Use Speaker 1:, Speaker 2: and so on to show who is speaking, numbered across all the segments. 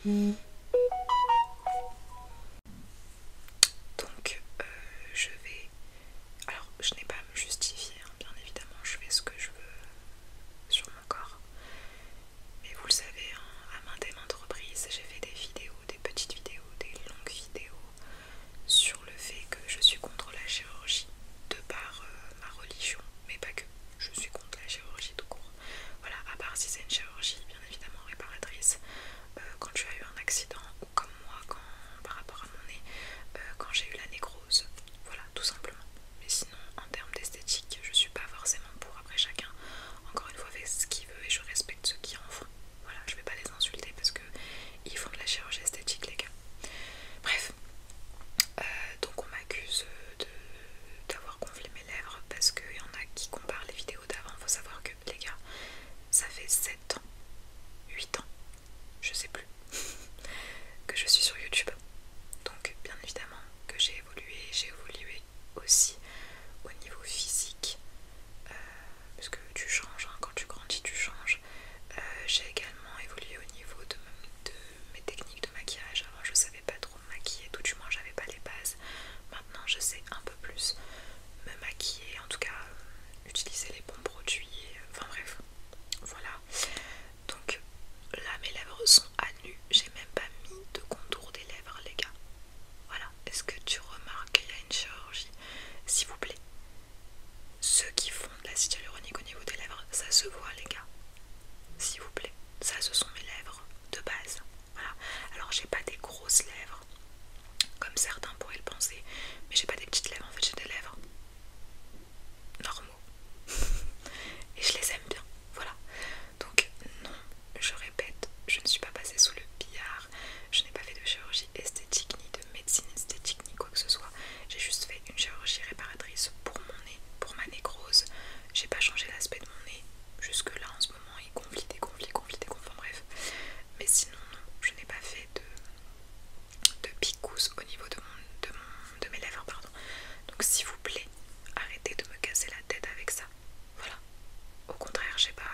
Speaker 1: Donc je vais... Alors je n'ai pas à me justifier, hein, bien évidemment, je fais ce que je veux sur mon corps. Mais vous le savez, hein, à maintes et maintes reprises, j'ai fait des vidéos, des petites vidéos, des longues vidéos sur le fait que je suis contre la chirurgie de par ma religion, mais pas que. Je suis contre la chirurgie tout court. Voilà, à part si c'est une chirurgie bien évidemment réparatrice, quand tu as eu un accident ou comme moi par rapport à mon nez, quand j'ai eu la nécrose. Voilà, tout simplement. Mais sinon, en termes d'esthétique, je suis pas forcément pour. Après, chacun, encore une fois, fait ce qu'il veut et je respecte ceux qui en font. Voilà, je vais pas les insulter parce que ils font de la chirurgie esthétique, les gars. Bref, donc on m'accuse d'avoir gonflé mes lèvres parce qu'il y en a qui comparent les vidéos d'avant. Faut savoir que, les gars, ça fait 7 ans, 8 ans, je sais plus, que je suis sur YouTube. Donc bien évidemment que j'ai évolué aussi au niveau physique, parce que tu changes, hein, quand tu grandis tu changes. J'ai également évolué au niveau de mes techniques de maquillage. Avant je savais pas trop me maquiller, tout du moins j'avais pas les bases. Maintenant je sais un peu plus me maquiller, en tout cas utiliser les bons produits, enfin bref, voilà. Donc là mes lèvres sont à nu, j'ai même pas mis de contour des lèvres, les gars. Voilà, est-ce que tu remarques qu'il y a une chirurgie? S'il vous plaît, ceux qui font de l'acide hyaluronique au niveau des lèvres, ça se voit, les gars. S'il vous plaît, ça ce sont mes lèvres de base. Voilà, alors j'ai pas des grosses lèvres comme certains pourraient le penser, mais j'ai pas des petites lèvres, en fait j'ai des lèvres normaux et je les aime bien. Voilà, donc non, je répète, je ne suis pas passée sous le billard, je n'ai pas fait de chirurgie esthétique ni de médecine esthétique ni quoi que ce soit. J'ai juste fait une chirurgie réparatrice pour mon nez, pour ma nécrose. J'ai pas changé l'aspect de mon nez jusque là. En ce moment il gonfle, enfin bref. Mais sinon non, je n'ai pas fait de picousse au niveau de mes lèvres, pardon. Donc s'il vous plaît, arrêtez de me casser la tête avec ça. Voilà, au contraire, je sais pas,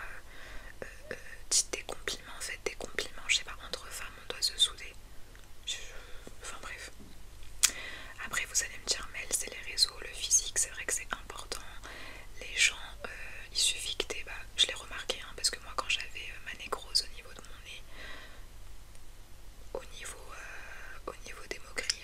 Speaker 1: dites des compliments, faites des compliments, je sais pas, entre femmes on doit se souder. Enfin bref. Après vous allez me dire, Mel, c'est les réseaux, le physique, c'est vrai que c'est important. Les gens, il suffit que t'aies, bah, je l'ai remarqué, hein, parce que moi quand j'avais ma nécrose au niveau de mon nez, au niveau des moqueries,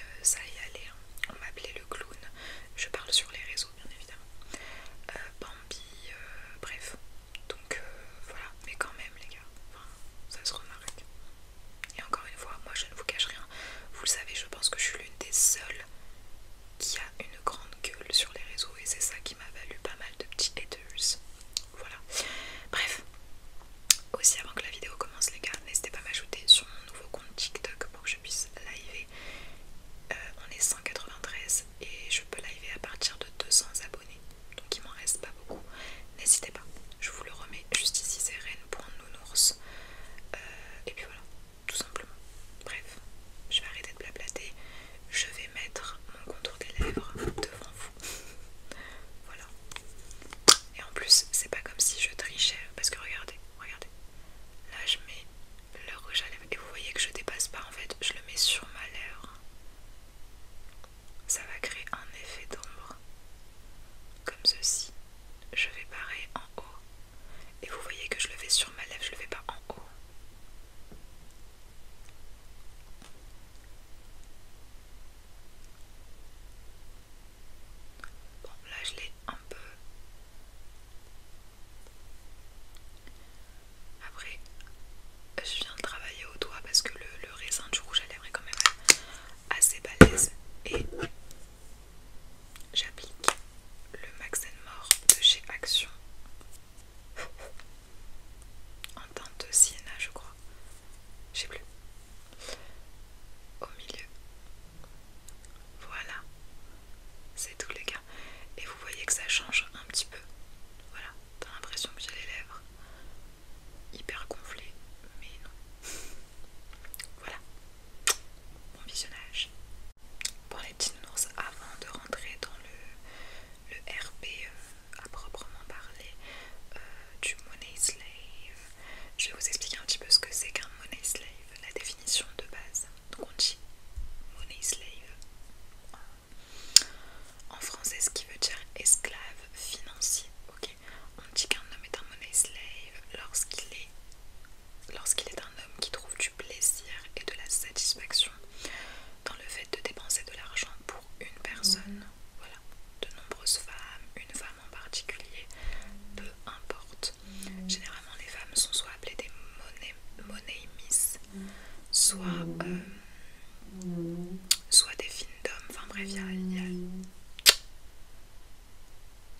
Speaker 1: bref,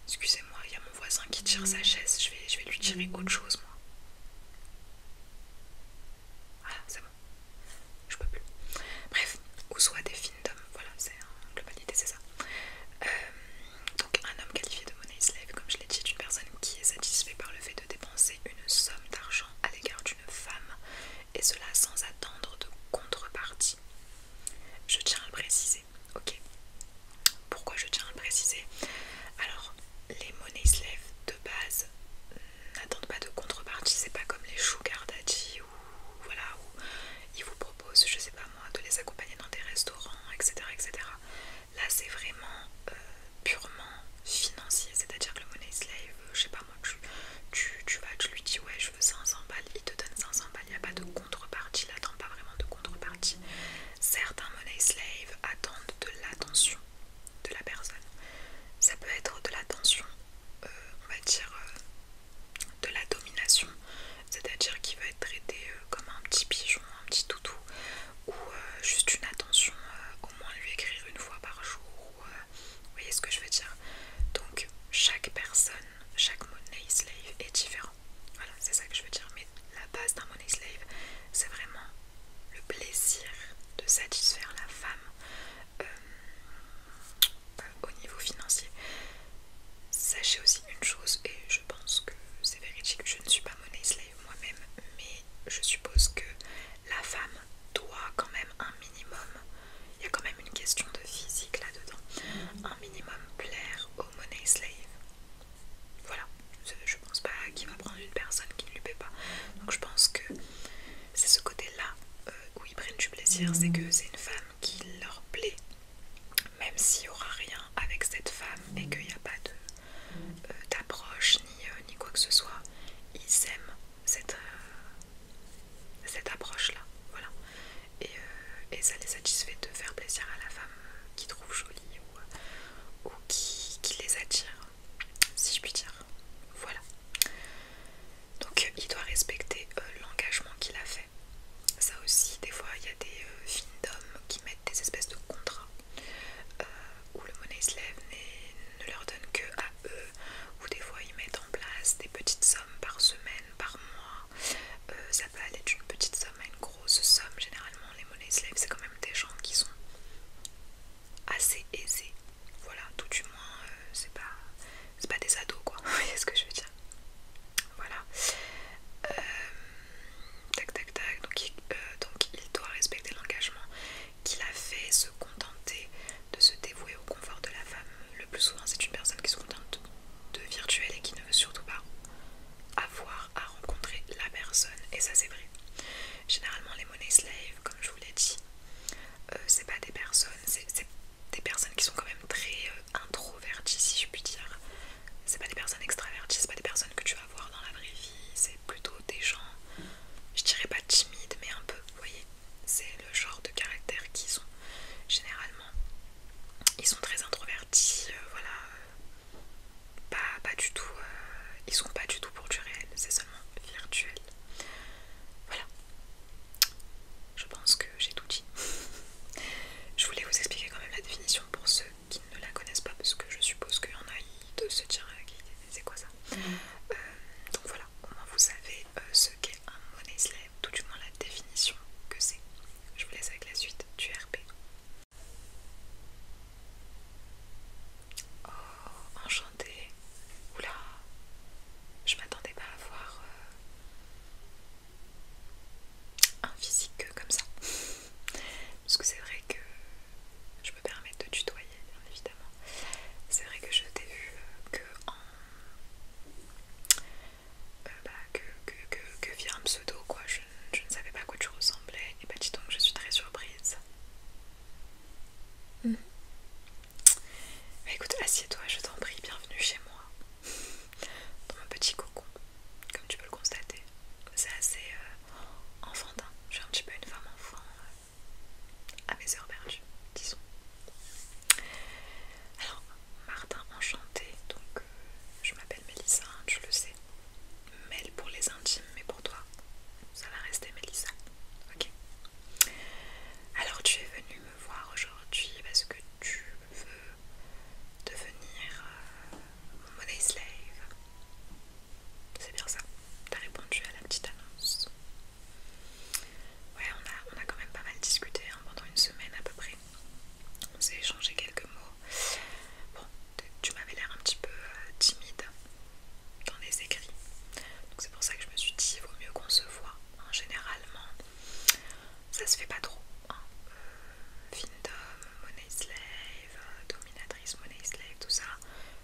Speaker 1: excusez-moi, il y a mon voisin qui tire sa chaise, je vais lui tirer autre chose moi. Voilà, c'est bon, je peux plus. Bref, ou soit des Findom, voilà, c'est en globalité c'est ça. Donc un homme qualifié de money slave, comme je l'ai dit, est une personne qui est satisfait par le fait de dépenser une somme d'argent à l'égard d'une femme, et cela sans attendre de contrepartie. Je tiens à le préciser, ok. Pourquoi je tiens à le préciser? Alors, les money slaves de base n'attendent pas de contrepartie, c'est pas comme les sugar daddy ou voilà, où ils vous proposent, je sais pas moi, de les accompagner dans des restaurants, etc. etc. Là c'est vraiment purement financier, c'est-à-dire que le money slave, je sais pas moi, tu lui dis ouais je veux 500 balles, il te donne 500 balles, il n'y a pas de contrepartie, il n'attend pas vraiment de contrepartie. Certains money slaves attendent de l'attention de la personne. Ça peut être de l'attention, on va dire, de la domination, c'est-à-dire qu'il va être traité comme un petit pigeon, un petit toutou, ou juste une attention, au moins lui écrire une fois par jour, ou, vous voyez ce que je veux dire. Donc chaque personne, chaque money slave est différent. Voilà, c'est ça que je veux dire. Mais la base d'un money slave, c'est vraiment le plaisir de satisfaire la femme au niveau financier. Sachez aussi une chose, et je pense que c'est véridique, je ne suis pas money slave moi-même, mais je suppose que la femme doit quand même un minimum, il y a quand même une question de physique là-dedans, un minimum plaire au money slave. Voilà, je pense pas qu'il va prendre une personne qui ne lui plaît pas. Donc je pense que c'est ce côté-là où ils prennent du plaisir, c'est que c'est une femme qui leur plaît, même s'il n'y aura rien avec cette femme et qu'il n'y a pas d'approche ni quoi que ce soit, ils aiment cette approche-là. Voilà. Et ça les satisfait de faire plaisir à la femme qu'ils trouvent jolie ou qui les attire, si je puis dire. Voilà. Donc il doit respecter l'engagement qu'il a fait. Ça aussi, des fois, il y a des findoms qui mettent des espèces de contrats où le money slave ne leur donne que à eux, ou des fois ils mettent en place des petites sommes par semaine, par mois. Ça peut aller d'une petite somme à une grosse somme. Généralement, les money slaves, c'est quand même des gens qui sont assez aisés. Voilà, tout du moins, c'est pas ça se fait pas trop, hein. Findom, money slave, dominatrice, money slave, tout ça,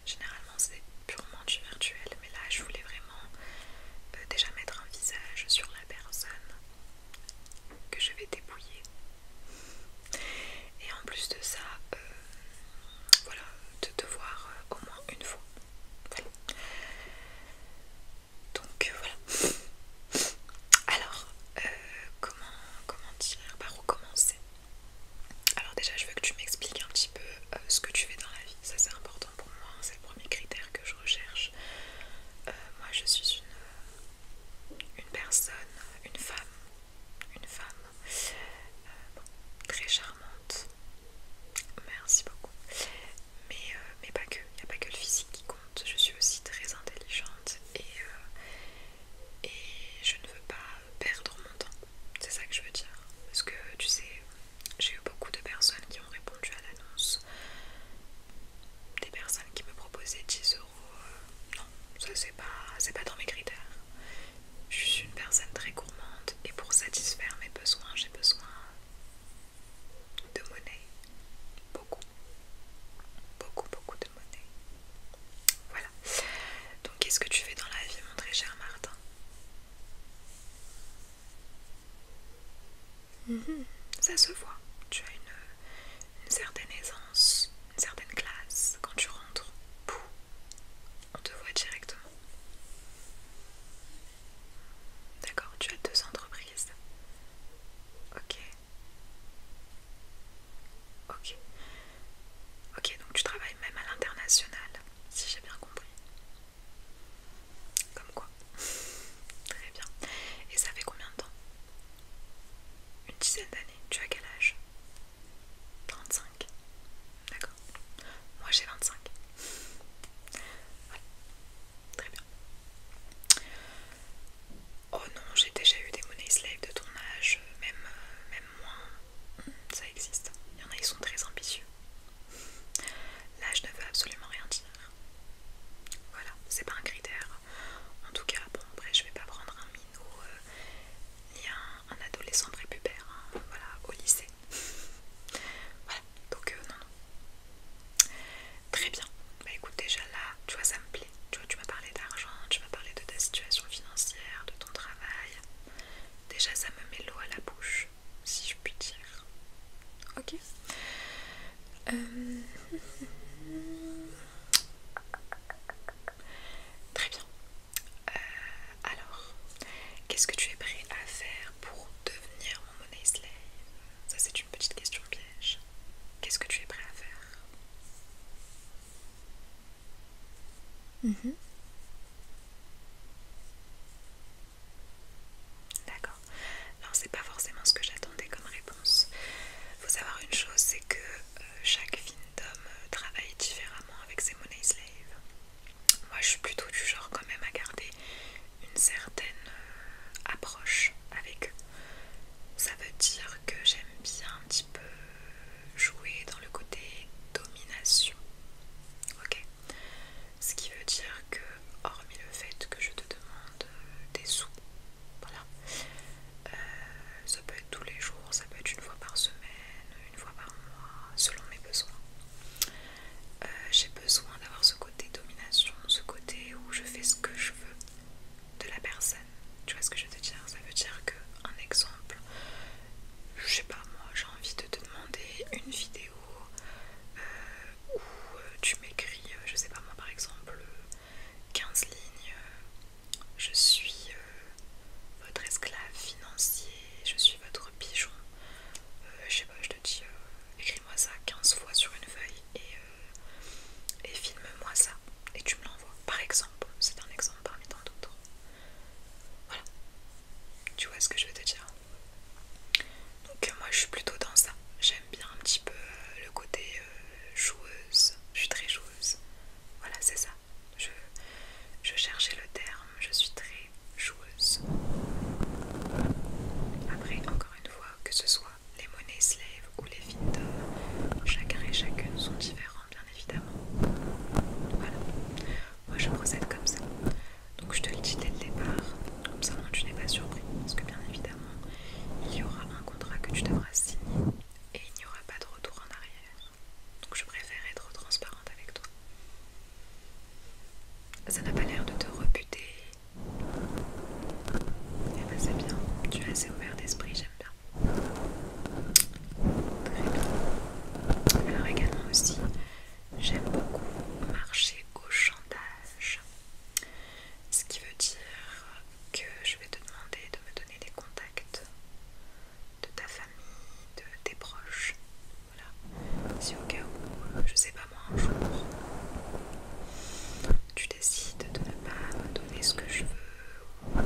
Speaker 1: généralement c'est purement du virtuel, mais là je voulais vraiment déjà mettre un visage sur la personne que je vais dépouiller. Et en plus de ça, voilà, de te voir au moins une fois. Voilà. Donc voilà. Alors, comment dire, par où commencer? Alors déjà, je veux que tu m'expliques un petit peu ce que tu fais dans la vie. Ça c'est important pour moi, c'est le premier critère que je recherche. Moi je suis une personne, une femme bon, très charmante. Merci beaucoup. Mais pas que, il n'y a pas que le physique qui compte. Je suis aussi très intelligente et je ne veux pas perdre mon temps. C'est ça que je veux dire. Parce que tu sais, j'ai eu beaucoup de personnes qui ont répondu à l'annonce. Des personnes qui me proposaient 10 euros. Non, ça c'est pas dans mes critères. Je suis une personne très gourmande et pour satisfaire mes besoins, j'ai besoin de monnaie. Beaucoup, beaucoup de monnaie. Voilà. Donc qu'est-ce que tu fais dans la vie, mon très cher Martin? Ça se voit. Tu as une certaine aisance, une certaine classe. Quand tu rentres, pouf, on te voit directement. D'accord, tu as 2 entreprises. Ok. Ok. Ok, donc tu travailles même à l'international, si j'ai bien compris. Comme quoi. Très bien. Et ça fait combien de temps? Une dizaine d'années. Tu as quel âge? 35. D'accord. Moi j'ai 25. Ouais, très bien. Oh non, j'ai déjà eu des money slaves de ton âge, même moins. Ça existe. Il y en a, ils sont très ambitieux. L'âge ne veut absolument rien dire. Voilà, c'est pas un critère. En tout cas, bon, après, je vais pas prendre un minot ni un adolescent prépubère, hein, voilà, au lycée. Voilà, donc non, non. Très bien. Bah écoute, déjà là, tu vois, ça me plaît. Tu vois, tu m'as parlé d'argent, tu m'as parlé de ta situation financière, de ton travail. Déjà, ça me met l'eau à la bouche, si je puis dire. Ok. Très bien. Alors, qu'est-ce que tu es prêt à faire pour devenir mon money slave? Ça, c'est une petite question piège. Qu'est-ce que tu es prêt à faire? D'accord. Alors, c'est pas forcément ce que j'attendais comme réponse. Faut savoir une chose, c'est que chaque findom travaille différemment avec ses money slaves. Moi, je suis plutôt du genre quand même à garder une certaine approche avec eux. Ça veut dire que j'aime bien un petit peu jouer dans le côté domination. Ok. Ce qui veut dire que sera signé et il n'y aura pas de retour en arrière. Donc je préfère être transparente avec toi. Ça n'a pas l'air de te rebuter. Eh ben c'est bien, tu es assez ouvert d'esprit, j'aime bien. Très bien. Alors également aussi, j'aime beaucoup marcher au chantage. Ce qui veut dire que je vais te demander de me donner des contacts de ta famille, de tes proches. Voilà. Si au cas où, je sais pas moi, un jour, tu décides de ne pas me donner ce que je veux,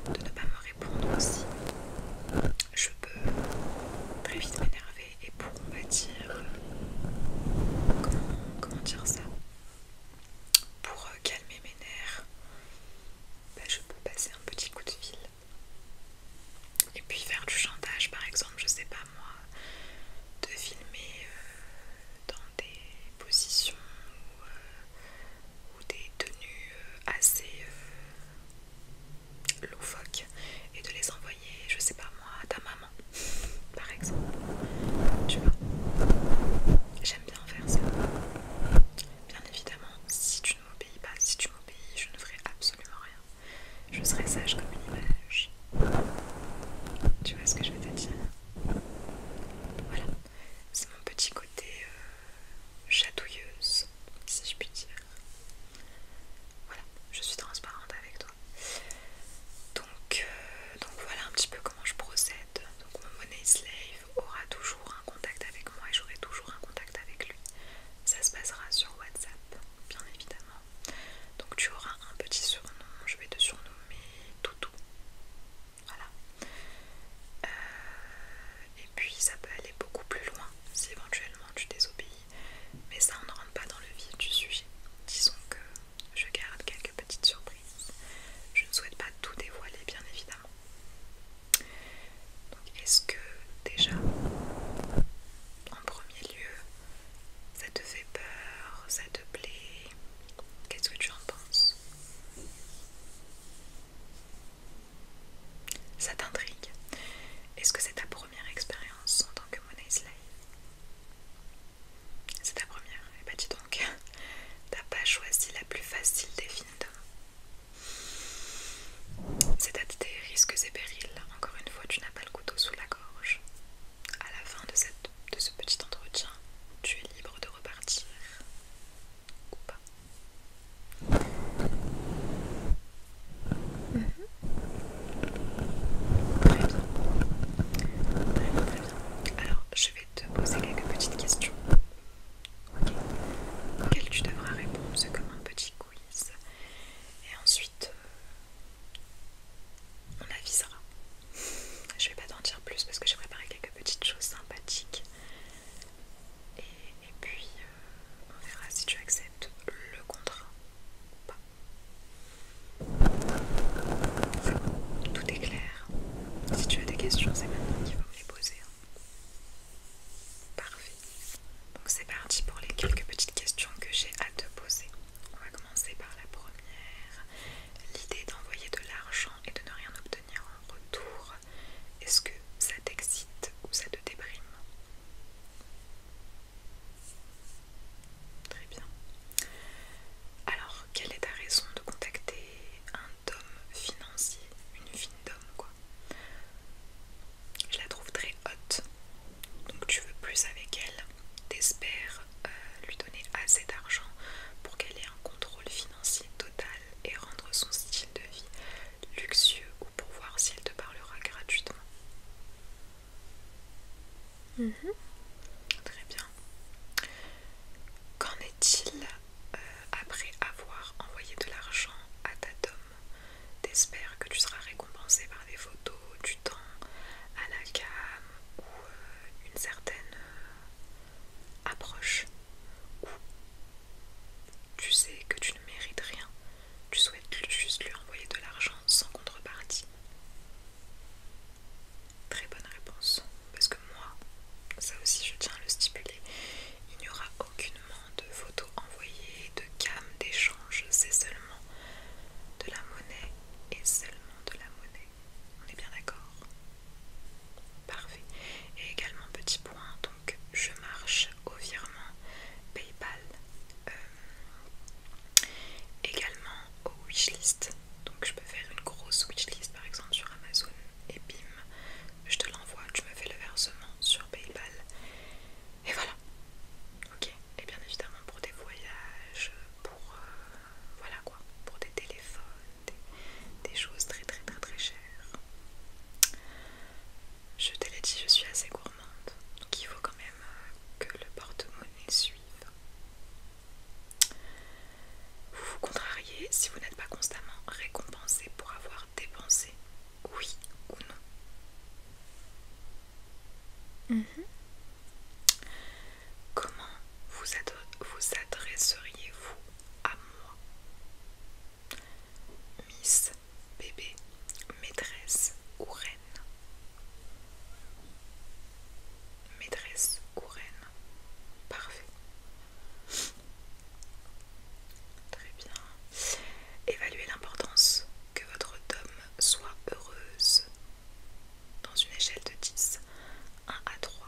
Speaker 1: ou de ne pas me répondre aussi, je peux très vite m'énerver et pour, on va dire, comment dire ça, pour calmer mes nerfs, bah, je peux passer un petit coup de fil et puis faire du chantage, par exemple, je sais pas moi, de filmer dans des positions ou des tenues assez loufoques et de les envoyer, je sais pas moi, à ta maman, par exemple. Tu vois, j'aime bien faire ça. Bien évidemment, si tu ne m'obéis pas, si tu m'obéis, je ne ferai absolument rien. Je serai sage comme une image. Tu vois ce que je veux te dire? Voilà, c'est mon petit côté chatouilleuse, si je puis dire. Voilà, je suis transparente avec toi. Donc voilà un petit peu comment je procède. Donc mon money slave aura toujours un contact avec moi et j'aurai toujours un contact avec lui. Ça se passera sur WhatsApp, bien évidemment. Donc tu auras un petit surnom, je vais te surnommer Toutou. Voilà. Et puis ça peut aller beaucoup plus loin si éventuellement tu désobéis. Mais ça on ne rentre pas dans le vif du sujet. Disons que je garde quelques petites surprises. Je ne souhaite pas tout dévoiler, bien évidemment. Donc est-ce que déjà, en premier lieu, ça te fait peur, ça te plaît? Qu'est-ce que tu en penses? Ça t'intrigue? Est-ce que c'est ta première expérience en tant que money slave? C'est ta première? Eh bah dis donc, t'as pas choisi la plus facile des films d'hommes. C'est à tes risques et périls. Encore une fois, tu n'as pas le couteau sous la gorge. À la fin de ce petit entretien, tu es libre de repartir ou pas. Très bien. Très bien, très bien. Alors, je vais te poser quelques petites questions. Ok. Auxquelles tu devras répondre, c'est comme un petit quiz. Et ensuite, on avisera. Je vais pas t'en dire plus parce que j'ai préparé quelques petites choses sympathiques. Et puis, on verra si tu acceptes le contrat ou pas. C'est bon, tout est clair. Si tu as des questions, c'est maintenant qu'il faut me les poser. Parfait. Donc c'est parti pour les quelques petites questions que j'ai à te poser. On va commencer par la première. L'idée d'envoyer de l'argent et de ne rien obtenir en retour, est-ce que ça t'excite ou ça te déprime? Très bien. Alors, quelle est ta raison de contacter un homme financier, une fine d'homme quoi? Je la trouve très haute, donc tu veux plus avec elle, t'espères lui donner assez d'argent pour qu'elle ait un contrôle financier total et rendre son style de vie luxueux ou pour voir si elle te parlera gratuitement. Très bien. Qu'en est-il après avoir envoyé de l'argent à ta dame? T'espères que tu seras récompensé par des photos, du temps à la cam ou une certaine approche, ou tu sais que tu ne mérites rien, tu souhaites juste lui envoyer de l'argent sans contrepartie? Très bonne réponse, parce que moi, ça aussi je tiens à le stipuler, il n'y aura aucunement de photos envoyées, de cam, d'échange, c'est seulement de la monnaie et seulement de la monnaie. On est bien
Speaker 2: Mhm.
Speaker 1: Comment vous adresseriez-vous à moi? Miss, bébé, maîtresse ou reine? Maîtresse ou reine? Parfait. Très bien. Évaluez l'importance que votre dame soit heureuse dans une échelle de 10. 1 à 3.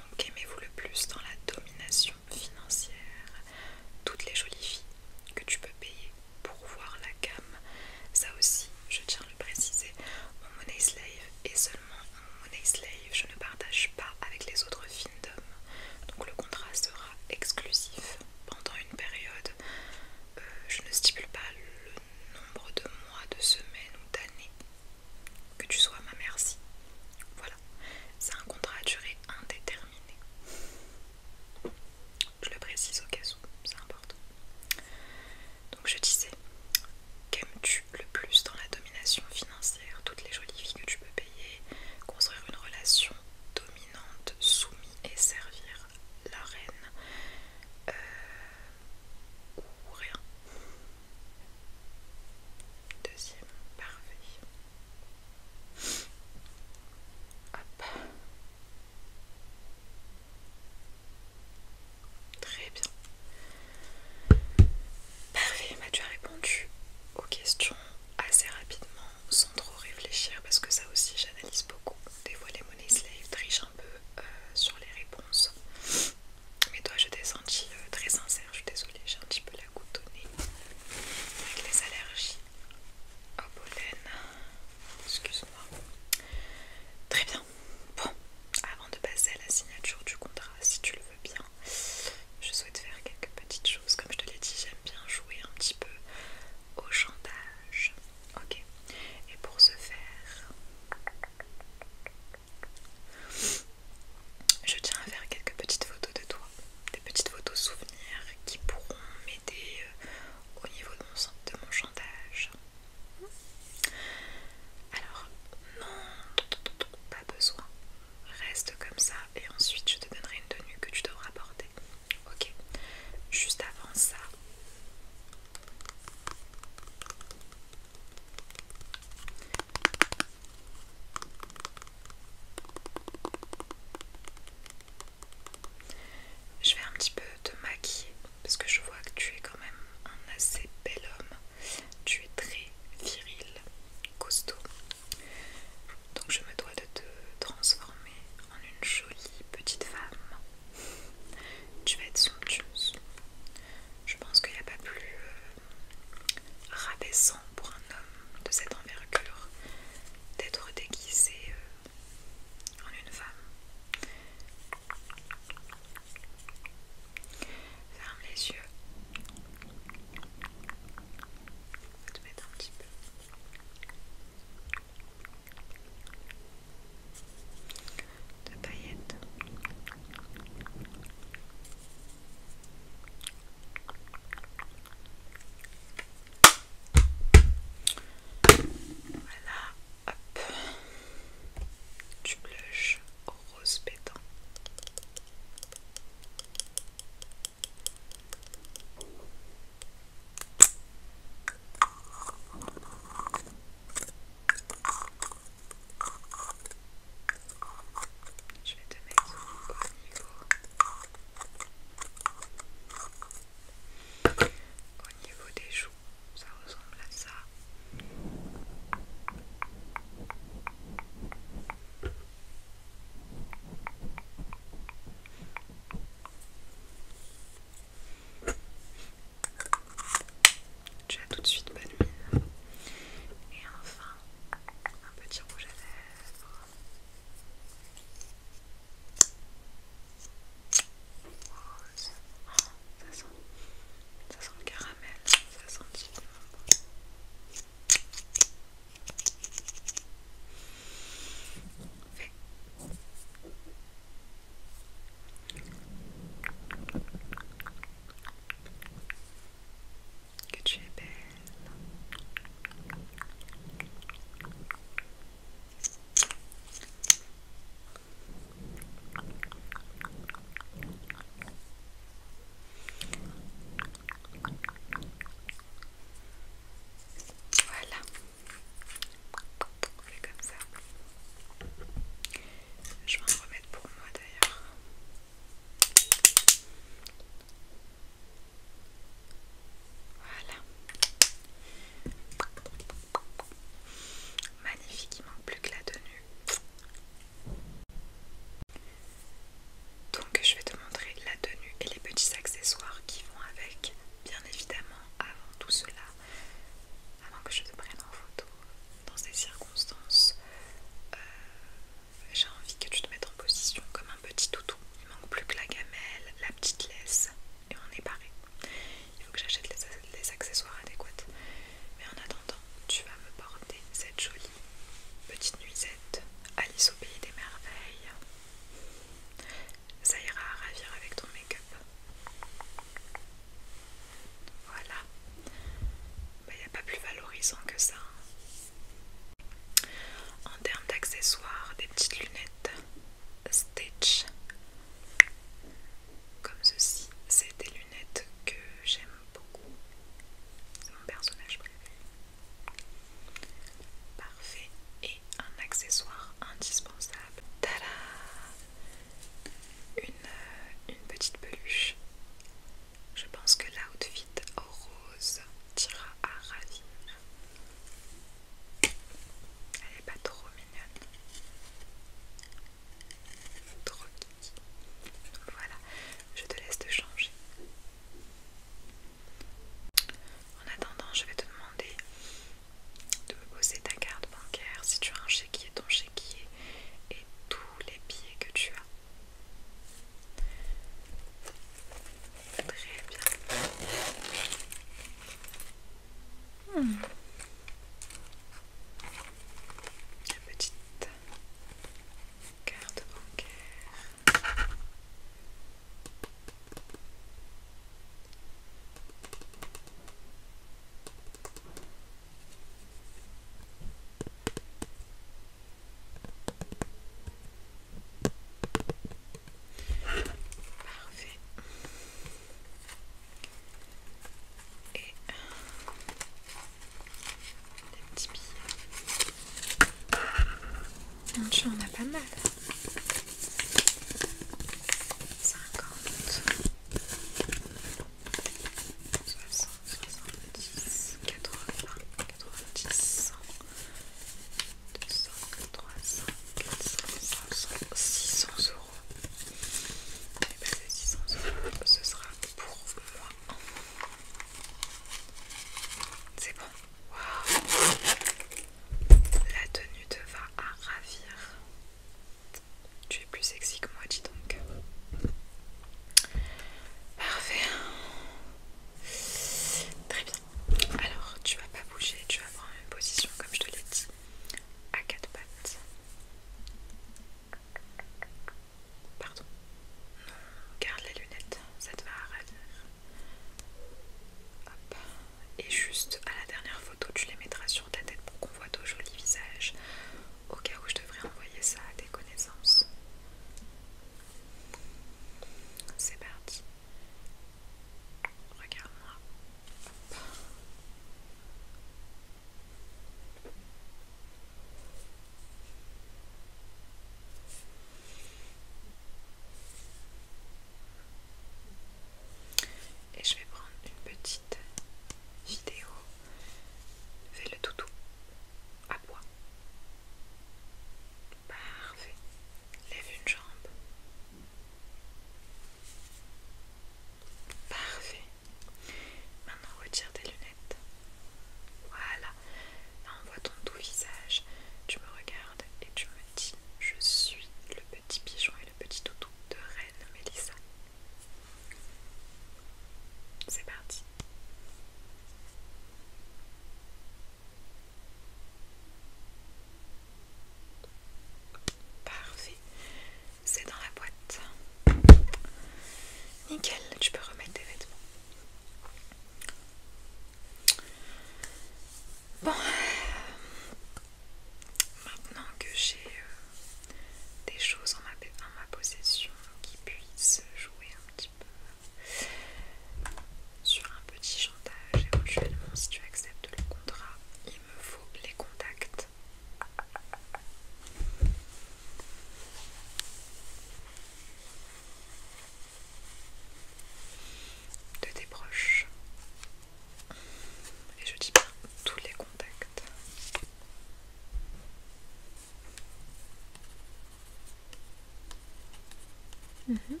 Speaker 2: Mhm.